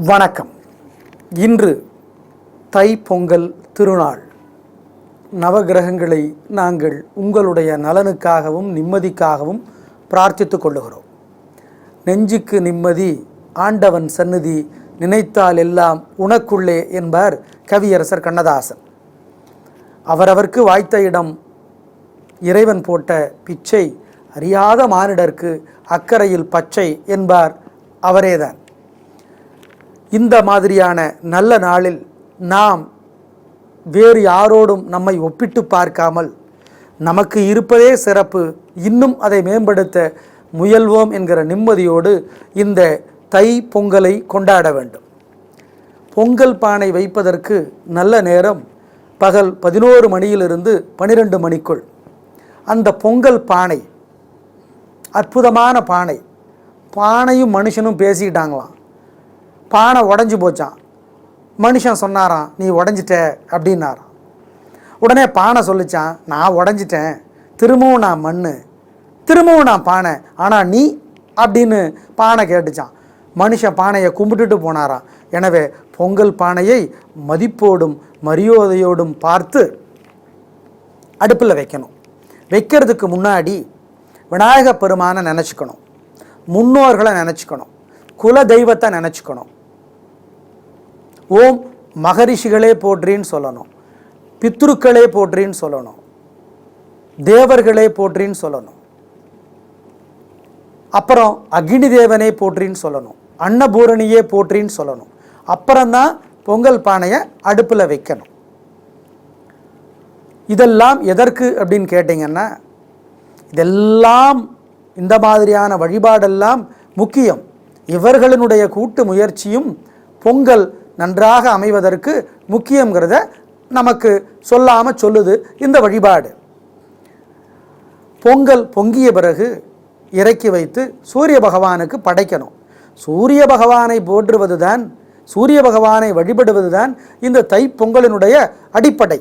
வணக்கம். இன்று தைப்பொங்கல் திருநாள். நவகிரகங்களை நாங்கள் உங்களுடைய நலனுக்காகவும் நிம்மதிக்காகவும் பிரார்த்தித்துக் கொள்ளுகிறோம். நெஞ்சுக்கு நிம்மதி ஆண்டவன் சந்நிதி, நினைத்தால் எல்லாம் உனக்குள்ளே என்பார் கவியரசர் கண்ணதாசன். அவரவர்க்கு வாய்த்த இடம் இறைவன் போட்ட பிச்சை, அறியாத மானிடர்க்கு அக்கறையில் பச்சை என்பார் அவரேதான். இந்த மாதிரியான நல்ல நாளில் நாம் வேறு யாரோடும் நம்மை ஒப்பிட்டு பார்க்காமல் நமக்கு இருப்பதே சிறப்பு, இன்னும் அதை மேம்படுத்த முயல்வோம் என்கிற நிம்மதியோடு இந்த தை பொங்கலை கொண்டாட வேண்டும். பொங்கல் பானை வைப்பதற்கு நல்ல நேரம் பகல் 11 மணியிலிருந்து 12 மணிக்குள். அந்த பொங்கல் பானை அற்புதமான பானை. பானையும் மனுஷனும் பேசிக்கிட்டாங்களாம். பானை உடஞ்சி போச்சான். மனுஷன் சொன்னாராம், நீ உடஞ்சிட்ட அப்படின்னாராம். உடனே பானை சொல்லிச்சான், நான் உடஞ்சிட்டேன், திரும்பவும் நான் மண், திரும்பவும் நான் பானை, ஆனால் நீ அப்படின்னு பானை கேட்டுச்சான். மனுஷன் பானையை கும்பிட்டுட்டு போனாராம். எனவே பொங்கல் பானையை மதிப்போடும் மரியாதையோடும் பார்த்து அடுப்பில் வைக்கணும். வைக்கிறதுக்கு முன்னாடி விநாயகப் பெருமானை நினச்சிக்கணும், முன்னோர்களை நினச்சிக்கணும், குல தெய்வத்தை நினச்சிக்கணும். ஓம் மகரிஷிகளே போற்றின்னு சொல்லணும், பித்ருக்களே போற்றின்னு சொல்லணும், தேவர்களே போற்றின்னு சொல்லணும், அப்புறம் அக்னி தேவனே போற்றின்னு சொல்லணும், அன்னபூரணியே போற்றின்னு சொல்லணும். அப்புறம்தான் பொங்கல் பானையை அடுப்பில் வைக்கணும். இதெல்லாம் எதற்கு அப்படின்னு கேட்டிங்கன்னா, இதெல்லாம் இந்த மாதிரியான வழிபாடெல்லாம் முக்கியம். இவர்களினுடைய கூட்டு முயற்சியும் பொங்கல் நன்றாக அமைவதற்கு முக்கியங்கிறத நமக்கு சொல்லாமல் சொல்லுது இந்த வழிபாடு. பொங்கல் பொங்கிய பிறகு இறக்கி வைத்து சூரிய பகவானுக்கு படைக்கணும். சூரிய பகவானை போற்றுவது தான், சூரிய பகவானை வழிபடுவது தான் இந்த தைப்பொங்கலினுடைய அடிப்படை.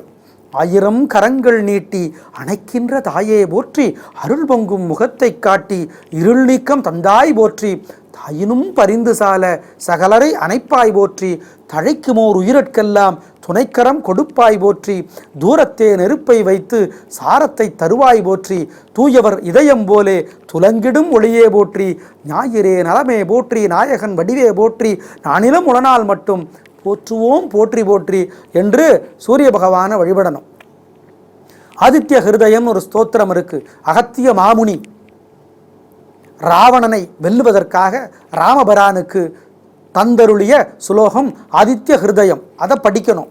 1000 கரங்கள் நீட்டி அணைக்கின்ற தாயே போற்றி, அருள் பொங்கும் முகத்தை காட்டி இருள் நீக்கம் தந்தாய் போற்றி, தாயினும் பரிந்து சால சகலரை அணைப்பாய் போற்றி, தழைக்குமோர் உயிரற்கெல்லாம் துணைக்கரம் கொடுப்பாய் போற்றி, தூரத்தே நெருப்பை வைத்து சாரத்தை தருவாய் போற்றி, தூயவர் இதயம் போலே துலங்கிடும் ஒளியே போற்றி, ஞாயிறே நலமே போற்றி, நாயகன் வடிவே போற்றி, நானிலம் உளனால் மட்டும் போற்றுவோம் போற்றி போற்றி என்று சூரிய பகவானை வழிபடணும். ஆதித்ய ஹிருதயம் ஒரு ஸ்தோத்திரம் இருக்கு. அகத்திய மாமுனி ராவணனை வெல்லுவதற்காக ராமபிரானுக்கு தந்தருளிய சுலோகம் ஆதித்ய ஹிருதயம். அதை படிக்கணும்.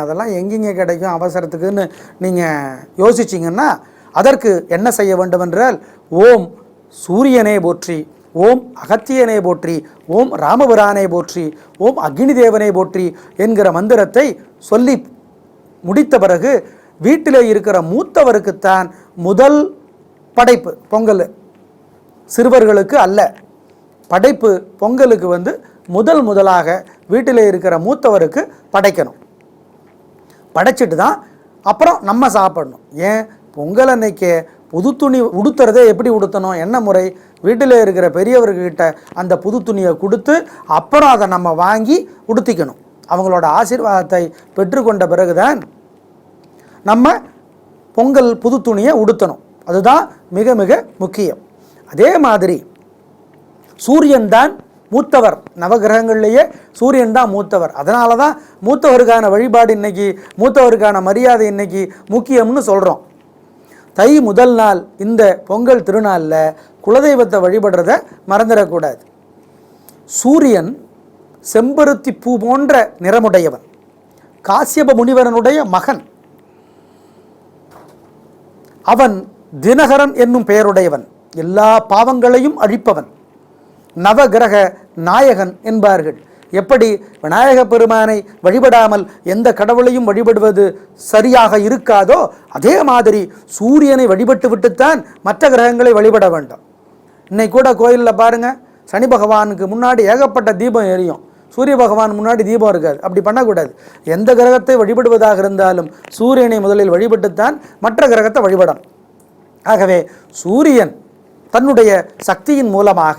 அதெல்லாம் எங்கெங்கே கிடைக்கும் அவசரத்துக்குன்னு நீங்கள் யோசிச்சிங்கன்னா அதற்கு என்ன செய்ய வேண்டும் என்றால், ஓம் சூரியனே போற்றி, ஓம் அகத்தியனே போற்றி, ஓம் ராமபிரானே போற்றி, ஓம் அக்னி தேவனே போற்றி என்கிற மந்திரத்தை சொல்லி முடித்த பிறகு வீட்டிலே இருக்கிற மூத்தவருக்குத்தான் முதல் படைப்பு. பொங்கல் சிறுவர்களுக்கு அல்ல, படைப்பு பொங்கலுக்கு முதலாக வீட்டில் இருக்கிற மூத்தவருக்கு படைக்கணும். படைச்சிட்டு தான் அப்புறம் நம்ம சாப்பிடணும். ஏன் பொங்கல் அன்னைக்கு புது துணி உடுத்துறதே எப்படி உடுத்தணும், என்ன முறை? வீட்டில் இருக்கிற பெரியவர்கிட்ட அந்த புது துணியை கொடுத்து அப்புறம் அதை நம்ம வாங்கி உடுத்திக்கணும். அவங்களோட ஆசீர்வாதத்தை பெற்றுக்கொண்ட பிறகுதான் நம்ம பொங்கல் புது துணியை உடுத்தணும். அதுதான் மிக மிக முக்கியம். அதே மாதிரி சூரியன் தான் மூத்தவர். நவகிரகங்கள்லேயே சூரியன் தான் மூத்தவர். அதனால தான் மூத்தவருக்கான வழிபாடு இன்னைக்கு, மூத்தவருக்கான மரியாதை இன்னைக்கு முக்கியம்னு சொல்கிறோம். தை முதல் நாள் இந்த பொங்கல் திருநாளில் குலதெய்வத்தை வழிபடுறத மறந்துடக்கூடாது. சூரியன் செம்பருத்தி பூ போன்ற நிறமுடையவன், காசியப முனிவரனுடைய மகன். அவன் தினகரன் என்னும் பெயருடையவன், எல்லா பாவங்களையும் அழிப்பவன், நவகிரக நாயகன் என்பார்கள். எப்படி விநாயக பெருமானை வழிபடாமல் எந்த கடவுளையும் வழிபடுவது சரியாக இருக்காதோ, அதே மாதிரி சூரியனை வழிபட்டு விட்டுத்தான் மற்ற கிரகங்களை வழிபட வேண்டும். இன்னைக்கு கூட கோயிலில் பாருங்கள், சனி பகவானுக்கு முன்னாடி ஏகப்பட்ட தீபம் எரியும், சூரிய பகவான் முன்னாடி தீபம் இருக்காது. அப்படி பண்ணக்கூடாது. எந்த கிரகத்தை வழிபடுவதாக இருந்தாலும் சூரியனை முதலில் வழிபட்டுத்தான் மற்ற கிரகத்தை வழிபடணும். ஆகவே சூரியன் தன்னுடைய சக்தியின் மூலமாக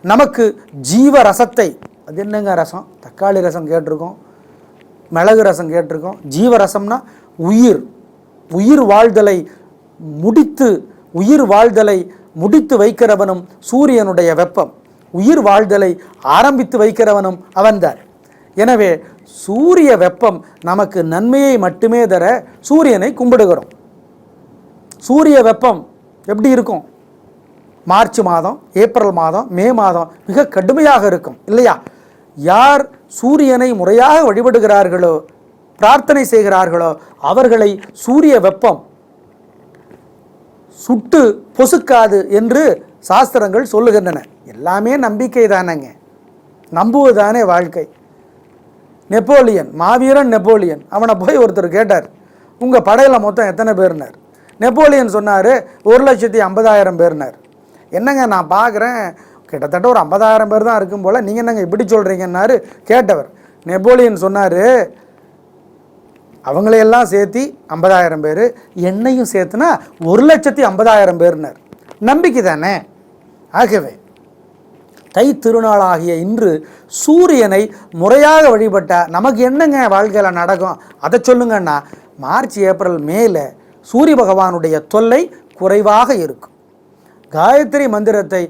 நமக்கு ஜீவ ரசத்தை, அது என்னங்க ரசம்? தக்காளி ரசம் கேட்டிருக்கோம், மிளகு ரசம் கேட்டிருக்கோம். ஜீவரசம்னா உயிர் வாழ்தலை முடித்து வைக்கிறவனும் சூரியனுடைய வெப்பம், உயிர் வாழ்தலை ஆரம்பித்து வைக்கிறவனும் அவன்தான். எனவே சூரிய வெப்பம் நமக்கு நன்மையை மட்டுமே தர சூரியனை கும்பிடுகிறோம். சூரிய வெப்பம் எப்படி இருக்கும்? மார்ச் மாதம், ஏப்ரல் மாதம், மே மாதம் மிக கடுமையாக இருக்கும் இல்லையா? யார் சூரியனை முறையாக வழிபடுகிறார்களோ, பிரார்த்தனை செய்கிறார்களோ, அவர்களை சூரிய வெப்பம் சுட்டு பொசுக்காது என்று சாஸ்திரங்கள் சொல்லுகின்றன. எல்லாமே நம்பிக்கை தானேங்க, நம்புவதுதானே வாழ்க்கை. மாவீரன் நெப்போலியன், அவனை போய் ஒருத்தர் கேட்டார், உங்கள் படையில் மொத்தம் எத்தனை பேர்னார்? நெப்போலியன் சொன்னார் 1,50,000 பேர்னார். என்னங்க நான் பார்க்குறேன் கிட்டத்தட்ட ஒரு 50,000 பேர் தான் இருக்கும் போல், நீங்கள் என்னங்க இப்படி சொல்கிறீங்கன்னாரு கேட்டவர். நெப்போலியன் சொன்னார், அவங்களையெல்லாம் சேர்த்தி 50,000 பேர், என்னையும் சேர்த்துனா 1,50,000 பேர்னார். நம்பிக்கை தானே. ஆகவே தை திருநாளாகிய இன்று சூரியனை முறையாக வழிபட்டால் நமக்கு என்னங்க வாழ்க்கையில் நடக்கும்? அதை சொல்லுங்கன்னா, மார்ச் ஏப்ரல் மேல சூரிய பகவானுடைய தொல்லை குறைவாக இருக்கும். காயத்ரி மந்திரத்தை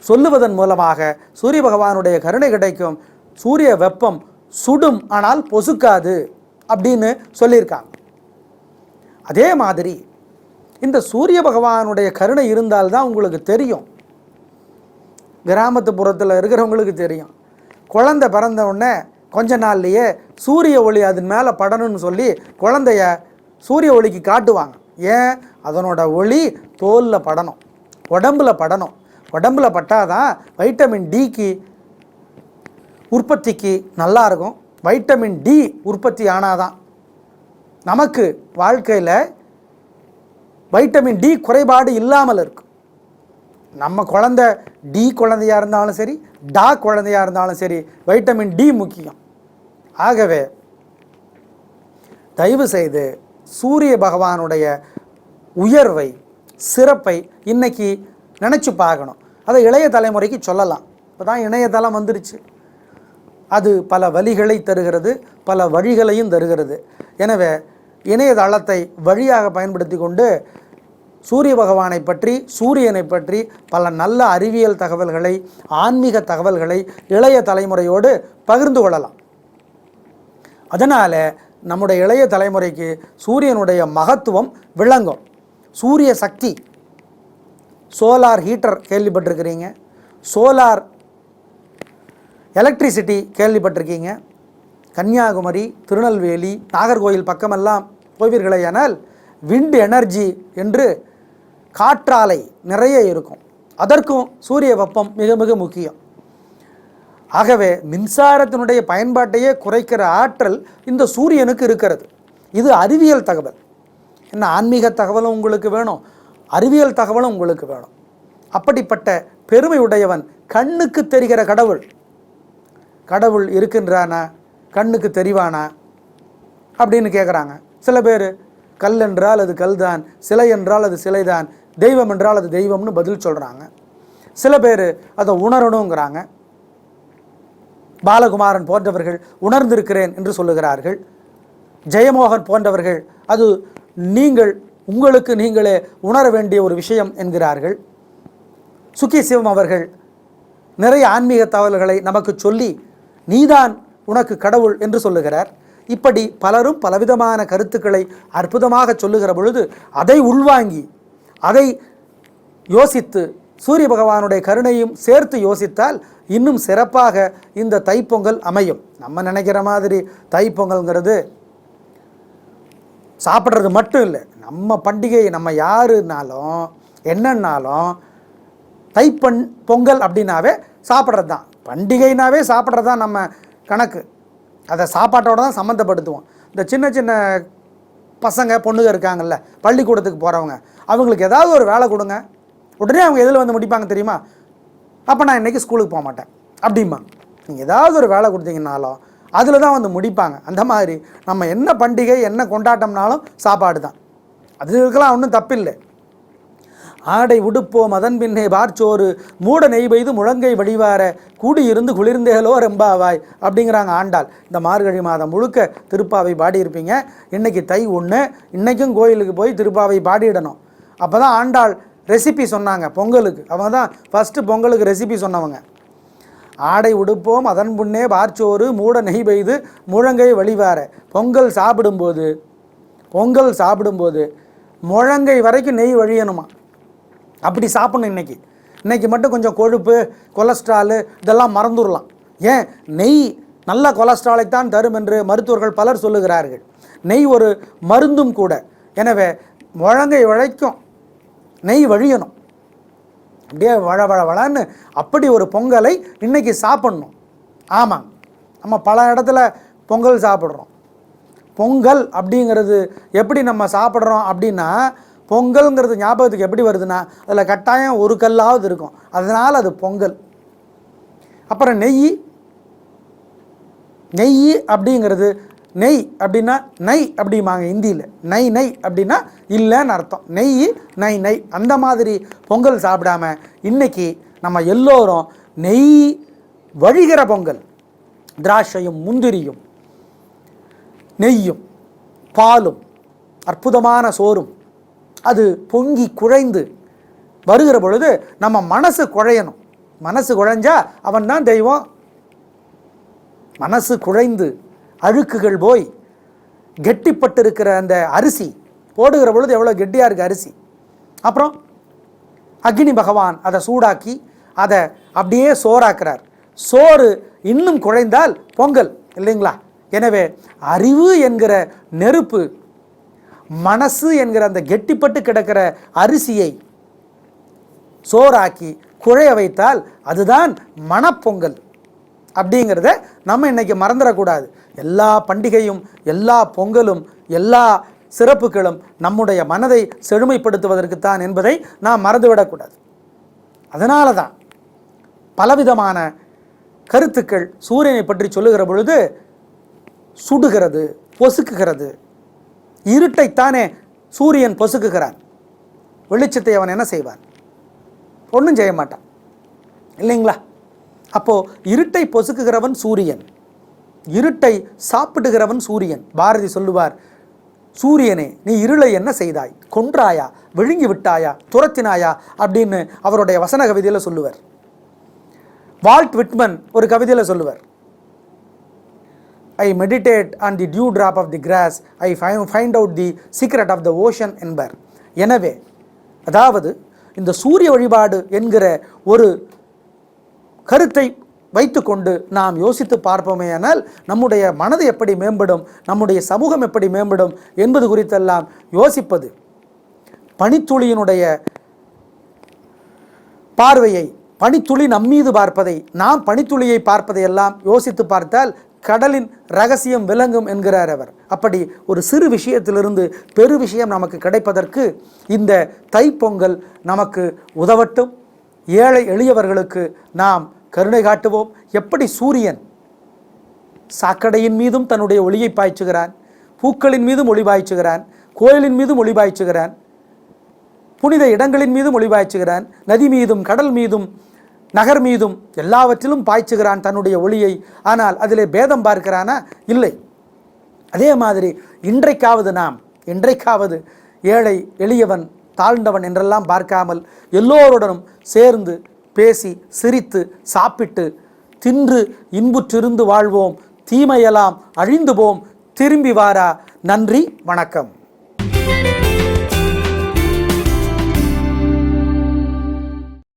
சொல்லுவதன் மூலமாக சூரிய பகவானுடைய கருணை கிடைக்கும். சூரிய வெப்பம் சுடும், ஆனால் பொசுக்காது அப்படின்னு சொல்லியிருக்காங்க. அதே மாதிரி இந்த சூரிய பகவானுடைய கருணை இருந்தால்தான் உங்களுக்கு தெரியும், கிராமத்து புறத்தில் இருக்கிறவங்களுக்கு தெரியும். குழந்தை பிறந்த உடனே கொஞ்ச நாள்லையே சூரிய ஒளி அதன் மேலே படணும்னு சொல்லி குழந்தைய சூரிய ஒளிக்கு காட்டுவாங்க. ஏன்? அதனோட ஒளி தோலில் படணும், உடம்பில் படணும். உடம்பில் பட்டாதான் வைட்டமின் டிக்கு உற்பத்திக்கு நல்லா இருக்கும். வைட்டமின் டி உற்பத்தி ஆனாதான் நமக்கு வாழ்க்கையில் வைட்டமின் டி குறைபாடு இல்லாமல் இருக்கும். நம்ம குழந்தை டி குழந்தையாக இருந்தாலும் சரி, டா குழந்தையாக இருந்தாலும் சரி, வைட்டமின் டி முக்கியம். ஆகவே தயவு செய்து சூரிய பகவானுடைய உயர்வை, சிறப்பை இன்னைக்கு நினச்சி பார்க்கணும். அதை இளைய தலைமுறைக்கு சொல்லலாம். இப்போ தான் இணையதளம் வந்துருச்சு, அது பல வழிகளை தருகிறது, பல வழிகளையும் தருகிறது. எனவே இணையதளத்தை வழியாக பயன்படுத்தி கொண்டு சூரிய பகவானை பற்றி, சூரியனை பற்றி பல நல்ல அறிவியல் தகவல்களை, ஆன்மீக தகவல்களை இளைய தலைமுறையோடு பகிர்ந்து கொள்ளலாம். அதனால் நம்முடைய இளைய தலைமுறைக்கு சூரியனுடைய மகத்துவம் விளங்கும். சூரிய சக்தி, சோலார் ஹீட்டர் கேள்விப்பட்டிருக்கிறீங்க, சோலார் எலக்ட்ரிசிட்டி கேள்விப்பட்டிருக்கீங்க. கன்னியாகுமரி, திருநெல்வேலி, நாகர்கோயில் பக்கமெல்லாம் போவீர்களேயானால் விண்ட் எனர்ஜி என்று காற்றாலை நிறைய இருக்கும். அதற்கும் சூரிய வெப்பம் மிக மிக முக்கியம். ஆகவே மின்சாரத்தினுடைய பயன்பாட்டையே குறைக்கிற ஆற்றல் இந்த சூரியனுக்கு இருக்கிறது. இது அறிவியல் தகவல். என்ன, ஆன்மீக தகவலும் உங்களுக்கு வேணும், அறிவியல் தகவலும் உங்களுக்கு வேணும். அப்படிப்பட்ட பெருமை உடையவன். கண்ணுக்கு தெரிகிற கடவுள், கடவுள் இருக்கின்றானா, கண்ணுக்கு தெரிவானா அப்படின்னு கேட்குறாங்க சில பேர். கல் என்றால் அது கல்தான், சிலை என்றால் அது சிலைதான், தெய்வம் என்றால் அது தெய்வம்னு பதில் சொல்கிறாங்க. சில பேர் அதை உணரணுங்கிறாங்க. பாலகுமாரன் போன்றவர்கள் உணர்ந்திருக்கிறேன் என்று சொல்லுகிறார்கள். ஜெயமோகன் போன்றவர்கள் அது உங்களுக்கு நீங்களே உணர வேண்டிய ஒரு விஷயம் என்கிறார்கள். சுகி சிவம் அவர்கள் நிறைய ஆன்மீக தகவல்களை நமக்கு சொல்லி நீதான் உனக்கு கடவுள் என்று சொல்லுகிறார். இப்படி பலரும் பலவிதமான கருத்துக்களை அற்புதமாக சொல்லுகிற பொழுது அதை உள்வாங்கி, அதை யோசித்து, சூரிய பகவானுடைய கருணையும் சேர்த்து யோசித்தால் இன்னும் சிறப்பாக இந்த தைப்பொங்கல் அமையும். நம்ம நினைக்கிற மாதிரி தைப்பொங்கல்ங்கிறது சாப்பிட்றது மட்டும் இல்லை. நம்ம பண்டிகை, நம்ம யாருனாலும் என்னன்னாலும் பொங்கல் அப்படின்னாவே சாப்பிட்றது தான். பண்டிகைனாவே சாப்பிட்றது தான் நம்ம கணக்கு. அதை சாப்பாட்டோடு தான் சம்மந்தப்படுத்துவோம். இந்த சின்ன சின்ன பசங்க பொண்ணுங்க இருக்காங்கல்ல, பள்ளிக்கூடத்துக்கு போகிறவங்க, அவங்களுக்கு ஏதாவது ஒரு வேலை கொடுங்க, உடனே அவங்க எதில் வந்து முடிப்பாங்க தெரியுமா? அப்போ நான் இன்றைக்கி ஸ்கூலுக்கு போக மாட்டேன் அப்படிமா. நீங்கள் ஏதாவது ஒரு வேலை கொடுத்தீங்கன்னாலும் அதில் தான் வந்து முடிப்பாங்க. அந்த மாதிரி நம்ம என்ன பண்டிகை, என்ன கொண்டாட்டம்னாலும் சாப்பாடு தான். அது இருக்கலாம், ஒன்றும் தப்பில்லை. ஆடை உடுப்போம் அதன் பின்னே பார்ச்சோறு மூட நெய் பெய்து முழங்கை வடிவார கூடியிருந்து குளிர்ந்தேலோ ரெம்பாவாய் அப்படிங்கிறாங்க ஆண்டாள். இந்த மார்கழி மாதம் முழுக்க திருப்பாவை பாடியிருப்பீங்க. இன்றைக்கி தை 1, இன்றைக்கும் கோயிலுக்கு போய் திருப்பாவை பாடிடணும். அப்போ தான் ஆண்டாள் ரெசிபி சொன்னாங்க பொங்கலுக்கு. அவங்க தான் ஃபஸ்ட்டு பொங்கலுக்கு ரெசிபி சொன்னவங்க. ஆடை உடுப்போம் அதன் முன்னே பார்ச்சோறு மூட நெய் பெய்து முழங்கை வழிவார. பொங்கல் சாப்பிடும்போது முழங்கை வரைக்கும் நெய் வழியணுமா, அப்படி சாப்பிடணும். இன்றைக்கி மட்டும் கொஞ்சம் கொழுப்பு, கொலஸ்ட்ராலு இதெல்லாம் மறந்துடலாம். ஏன், நெய் நல்ல கொலஸ்ட்ராலைத்தான் தரும் என்று மருத்துவர்கள் பலர் சொல்லுகிறார்கள். நெய் ஒரு மருந்தும் கூட. எனவே முழங்கை வரைக்கும் நெய் வழியணும். அப்படியே வளன்னு அப்படி ஒரு பொங்கலை இன்றைக்கி சாப்பிட்ணும். ஆமாம், நம்ம பல இடத்துல பொங்கல் சாப்பிட்றோம். பொங்கல் அப்படிங்கிறது எப்படி நம்ம சாப்பிட்றோம் அப்படின்னா, பொங்கல்ங்கிறது ஞாபகத்துக்கு எப்படி வருதுன்னா, அதில் கட்டாயம் ஒரு கல்லாவது இருக்கும், அதனால் அது பொங்கல். அப்புறம் நெய் அப்படிங்கிறது, நெய் அப்படின்னா நை அப்படிம்பாங்க ஹிந்தியில். நை அப்படின்னா இல்லைன்னு அர்த்தம். நெய் அந்த மாதிரி பொங்கல் சாப்பிடாம இன்றைக்கி நம்ம எல்லோரும் நெய் வழிகிற பொங்கல், திராட்சையும் முந்திரியும் நெய்யும் பாலும் அற்புதமான சோறும் அது பொங்கி குழைந்து வருகிற பொழுது நம்ம மனசு குழையணும். மனசு குழைஞ்சா அவன் தான் தெய்வம். மனசு குழைந்து அழுக்குகள் போய் கெட்டிப்பட்டிருக்கிற அந்த அரிசி போடுகிற பொழுது எவ்வளோ கெட்டியாக இருக்குது அரிசி. அப்புறம் அக்னி பகவான் அதை சூடாக்கி அதை அப்படியே சோறாக்குறார். சோறு இன்னும் குழைந்தால் பொங்கல் இல்லைங்களா? எனவே அறிவு என்கிற நெருப்பு மனசு என்கிற அந்த கெட்டிப்பட்டு கிடக்கிற அரிசியை சோறாக்கி குழைய வைத்தால் அதுதான் மணப்பொங்கல் அப்படிங்கிறத நம்ம இன்றைக்கி மறந்துடக்கூடாது. எல்லா பண்டிகையும், எல்லா பொங்கலும், எல்லா சிறப்புகளும் நம்முடைய மனதை செழுமைப்படுத்துவதற்குத்தான் என்பதை நாம் மறந்துவிடக்கூடாது. அதனால தான் பலவிதமான கருத்துக்கள் சூரியனை பற்றி சொல்லுகிற பொழுது சுடுகிறது, பொசுக்குகிறது. இருட்டைத்தானே சூரியன் பொசுக்குகிறான். வெளிச்சத்தை அவன் என்ன செய்வான்? ஒன்றும் செய்ய மாட்டான் இல்லைங்களா? அப்போது இருட்டை பொசுக்குகிறவன் சூரியன், இருட்டை சாப்பிடுகிறவன் சூரியன். பாரதி சொல்லுவார், சூரியனே நீ இருளை என்ன செய்தாய், கொன்றாயா, விழுங்கி விட்டாயா, துரத்தினாயா அப்படின்னு அவருடைய வசன கவிதையில் சொல்லுவார். வால்ட் விட்மன் ஒரு கவிதையில் சொல்லுவார், I meditate on the dew drop of the grass, I find out the secret of the ocean என்பார். எனவே அதாவது இந்த சூரிய வழிபாடு என்கிற ஒரு கருத்தை வைத்துக்கொண்டு நாம் யோசித்து பார்ப்போமேயானால் நம்முடைய மனது எப்படி மேம்படும், நம்முடைய சமூகம் எப்படி மேம்படும் என்பது குறித்தெல்லாம் யோசிப்பது. பனித்துளியினுடைய பார்வையை, பனித்துளி நம்மீது பார்ப்பதை, நாம் பனித்துளியை பார்ப்பதையெல்லாம் யோசித்து பார்த்தால் கடலின் ரகசியம் விளங்கும் என்கிறார் அவர். அப்படி ஒரு சிறு விஷயத்திலிருந்து பெரு விஷயம் நமக்கு கிடைப்பதற்கு இந்த தைப்பொங்கல் நமக்கு உதவட்டும். ஏழை எளியவர்களுக்கு நாம் கருணை காட்டுவோம். எப்படி சூரியன் சாக்கடையின் மீதும் தன்னுடைய ஒளியை பாய்ச்சுகிறான், பூக்களின் மீதும் ஒளி பாய்ச்சுகிறான், கோயிலின் மீதும் ஒளி பாய்ச்சுகிறான், புனித இடங்களின் மீதும் ஒளி பாய்ச்சுகிறான், நதி மீதும் கடல் மீதும் நகர் மீதும் எல்லாவற்றிலும் பாய்ச்சுகிறான் தன்னுடைய ஒளியை. ஆனால் அதிலே பேதம் பார்க்கிறானா? இல்லை. அதே மாதிரி இன்றைக்காவது ஏழை எளியவன் தாழ்ந்தவன் என்றெல்லாம் பார்க்காமல் எல்லோருடனும் சேர்ந்து பேசி சிரித்து சாப்பிட்டு தின்று இன்புற்றிருந்து வாழ்வோம். தீமையெல்லாம் அழிந்து போம், திரும்பி வாரா. நன்றி, வணக்கம்.